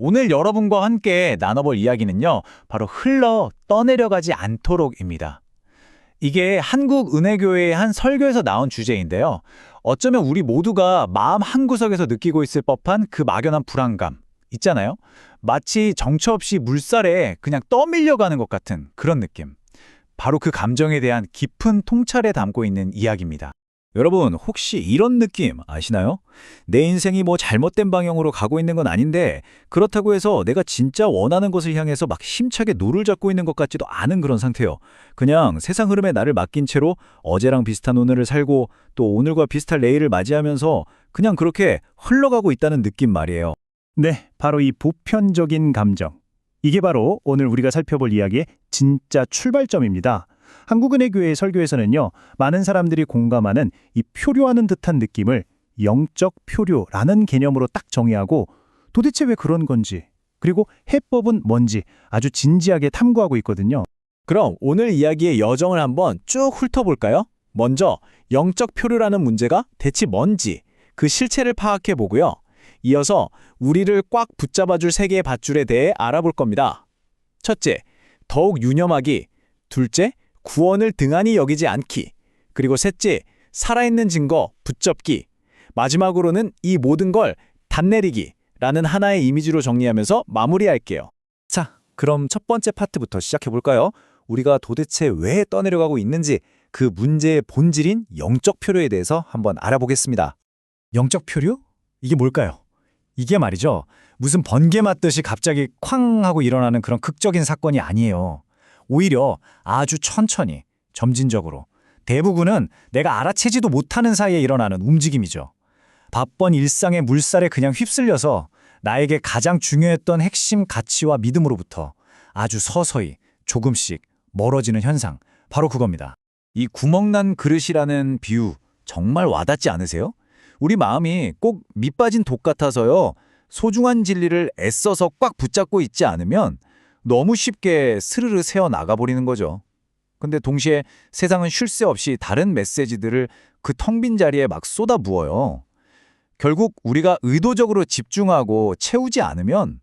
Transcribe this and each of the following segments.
오늘 여러분과 함께 나눠볼 이야기는요, 바로 흘러 떠내려가지 않도록입니다. 이게 한국은혜교회의 한 설교에서 나온 주제인데요. 어쩌면 우리 모두가 마음 한구석에서 느끼고 있을 법한 그 막연한 불안감 있잖아요. 마치 정처 없이 물살에 그냥 떠밀려가는 것 같은 그런 느낌. 바로 그 감정에 대한 깊은 통찰에 담고 있는 이야기입니다. 여러분, 혹시 이런 느낌 아시나요? 내 인생이 뭐 잘못된 방향으로 가고 있는 건 아닌데 그렇다고 해서 내가 진짜 원하는 것을 향해서 막 힘차게 노를 잡고 있는 것 같지도 않은 그런 상태요. 그냥 세상 흐름에 나를 맡긴 채로 어제랑 비슷한 오늘을 살고 또 오늘과 비슷한 내일을 맞이하면서 그냥 그렇게 흘러가고 있다는 느낌 말이에요. 네, 바로 이 보편적인 감정. 이게 바로 오늘 우리가 살펴볼 이야기의 진짜 출발점입니다. 한국은혜교회의 설교에서는요, 많은 사람들이 공감하는 이 표류하는 듯한 느낌을 영적 표류라는 개념으로 딱 정의하고 도대체 왜 그런 건지, 그리고 해법은 뭔지 아주 진지하게 탐구하고 있거든요. 그럼 오늘 이야기의 여정을 한번 쭉 훑어볼까요? 먼저 영적 표류라는 문제가 대체 뭔지 그 실체를 파악해 보고요. 이어서 우리를 꽉 붙잡아줄 세 개의 밧줄에 대해 알아볼 겁니다. 첫째, 더욱 유념하기. 둘째, 구원을 등한히 여기지 않기. 그리고 셋째, 살아있는 증거 붙잡기. 마지막으로는 이 모든 걸 단내리기라는 하나의 이미지로 정리하면서 마무리할게요. 자, 그럼 첫 번째 파트부터 시작해볼까요? 우리가 도대체 왜 떠내려가고 있는지 그 문제의 본질인 영적 표류에 대해서 한번 알아보겠습니다. 영적 표류? 이게 뭘까요? 이게 말이죠, 무슨 번개 맞듯이 갑자기 쾅 하고 일어나는 그런 극적인 사건이 아니에요. 오히려 아주 천천히, 점진적으로, 대부분은 내가 알아채지도 못하는 사이에 일어나는 움직임이죠. 바쁜 일상의 물살에 그냥 휩쓸려서 나에게 가장 중요했던 핵심 가치와 믿음으로부터 아주 서서히, 조금씩 멀어지는 현상, 바로 그겁니다. 이 구멍난 그릇이라는 비유 정말 와닿지 않으세요? 우리 마음이 꼭 밑빠진 독 같아서요. 소중한 진리를 애써서 꽉 붙잡고 있지 않으면 너무 쉽게 스르르 새어 나가버리는 거죠. 근데 동시에 세상은 쉴 새 없이 다른 메시지들을 그 텅 빈 자리에 막 쏟아부어요. 결국 우리가 의도적으로 집중하고 채우지 않으면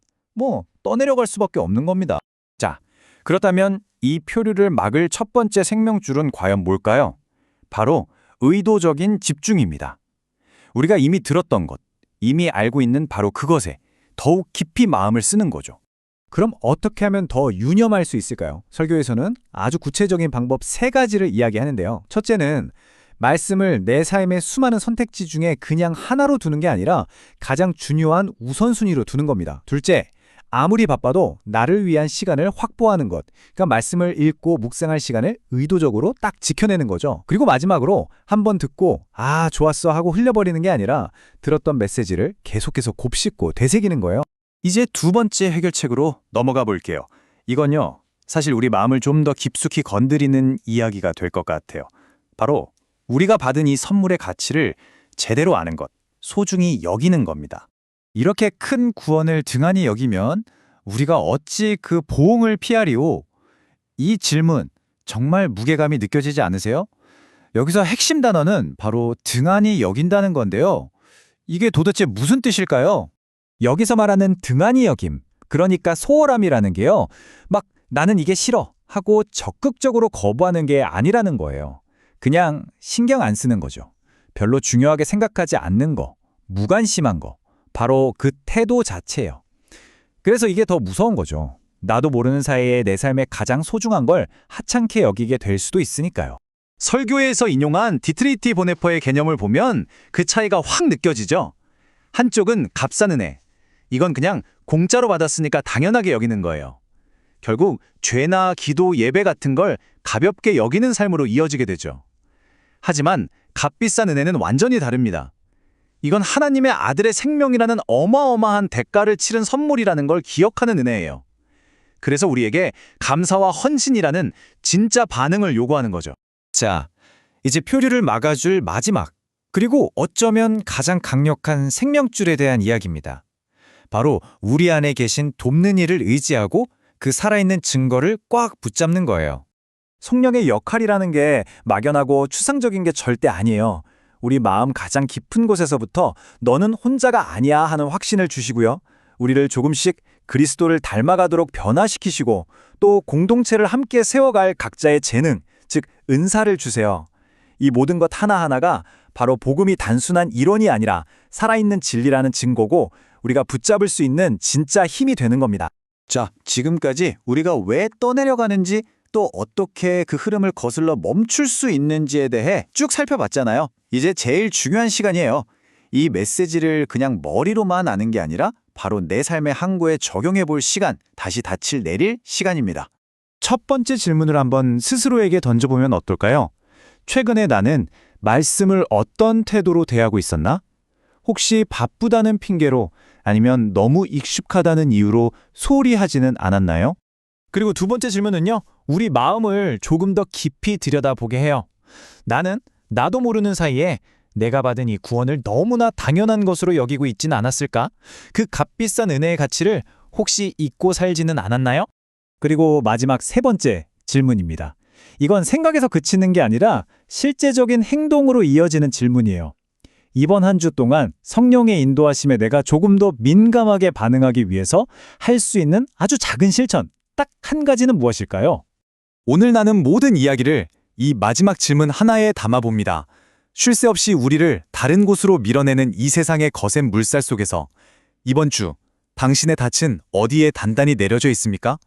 떠내려갈 수밖에 없는 겁니다. 자, 그렇다면 이 표류를 막을 첫 번째 생명줄은 과연 뭘까요? 바로 의도적인 집중입니다. 우리가 이미 들었던 것, 이미 알고 있는 바로 그것에 더욱 깊이 마음을 쓰는 거죠. 그럼 어떻게 하면 더 유념할 수 있을까요? 설교에서는 아주 구체적인 방법 3가지를 이야기하는데요. 첫째는 말씀을 내 삶의 수많은 선택지 중에 그냥 하나로 두는 게 아니라 가장 중요한 우선순위로 두는 겁니다. 둘째, 아무리 바빠도 나를 위한 시간을 확보하는 것. 그러니까 말씀을 읽고 묵상할 시간을 의도적으로 딱 지켜내는 거죠. 그리고 마지막으로 한 번 듣고 아, 좋았어 하고 흘려버리는 게 아니라 들었던 메시지를 계속해서 곱씹고 되새기는 거예요. 이제 두 번째 해결책으로 넘어가 볼게요. 이건요, 사실 우리 마음을 좀 더 깊숙이 건드리는 이야기가 될 것 같아요. 바로 우리가 받은 이 선물의 가치를 제대로 아는 것, 소중히 여기는 겁니다. 이렇게 큰 구원을 등한히 여기면 우리가 어찌 그 보응을 피하리오? 이 질문 정말 무게감이 느껴지지 않으세요? 여기서 핵심 단어는 바로 등한히 여긴다는 건데요. 이게 도대체 무슨 뜻일까요? 여기서 말하는 등한히 여김, 그러니까 소홀함이라는 게요, 막 나는 이게 싫어 하고 적극적으로 거부하는 게 아니라는 거예요. 그냥 신경 안 쓰는 거죠. 별로 중요하게 생각하지 않는 거, 무관심한 거, 바로 그 태도 자체예요. 그래서 이게 더 무서운 거죠. 나도 모르는 사이에 내 삶의 가장 소중한 걸 하찮게 여기게 될 수도 있으니까요. 설교에서 인용한 디트리티 보네퍼의 개념을 보면 그 차이가 확 느껴지죠. 한쪽은 값싼 은혜, 이건 그냥 공짜로 받았으니까 당연하게 여기는 거예요. 결국 죄나 기도, 예배 같은 걸 가볍게 여기는 삶으로 이어지게 되죠. 하지만 값비싼 은혜는 완전히 다릅니다. 이건 하나님의 아들의 생명이라는 어마어마한 대가를 치른 선물이라는 걸 기억하는 은혜예요. 그래서 우리에게 감사와 헌신이라는 진짜 반응을 요구하는 거죠. 자, 이제 표류를 막아줄 마지막, 그리고 어쩌면 가장 강력한 생명줄에 대한 이야기입니다. 바로 우리 안에 계신 돕는 이를 의지하고 그 살아있는 증거를 꽉 붙잡는 거예요. 성령의 역할이라는 게 막연하고 추상적인 게 절대 아니에요. 우리 마음 가장 깊은 곳에서부터 너는 혼자가 아니야 하는 확신을 주시고요. 우리를 조금씩 그리스도를 닮아가도록 변화시키시고 또 공동체를 함께 세워갈 각자의 재능, 즉 은사를 주세요. 이 모든 것 하나하나가 바로 복음이 단순한 이론이 아니라 살아있는 진리라는 증거고 우리가 붙잡을 수 있는 진짜 힘이 되는 겁니다. 자, 지금까지 우리가 왜 떠내려가는지 또 어떻게 그 흐름을 거슬러 멈출 수 있는지에 대해 쭉 살펴봤잖아요. 이제 제일 중요한 시간이에요. 이 메시지를 그냥 머리로만 아는 게 아니라 바로 내 삶의 항구에 적용해 볼 시간, 다시 닻을 내릴 시간입니다. 첫 번째 질문을 한번 스스로에게 던져보면 어떨까요? 최근에 나는 말씀을 어떤 태도로 대하고 있었나? 혹시 바쁘다는 핑계로 아니면 너무 익숙하다는 이유로 소홀히 하지는 않았나요? 그리고 두 번째 질문은요. 우리 마음을 조금 더 깊이 들여다보게 해요. 나는 나도 모르는 사이에 내가 받은 이 구원을 너무나 당연한 것으로 여기고 있진 않았을까? 그 값비싼 은혜의 가치를 혹시 잊고 살지는 않았나요? 그리고 마지막 세 번째 질문입니다. 이건 생각에서 그치는 게 아니라 실제적인 행동으로 이어지는 질문이에요. 이번 한 주 동안 성령의 인도하심에 내가 조금 더 민감하게 반응하기 위해서 할 수 있는 아주 작은 실천, 딱 한 가지는 무엇일까요? 오늘 나눈 모든 이야기를 이 마지막 질문 하나에 담아봅니다. 쉴 새 없이 우리를 다른 곳으로 밀어내는 이 세상의 거센 물살 속에서 이번 주 당신의 닻은 어디에 단단히 내려져 있습니까?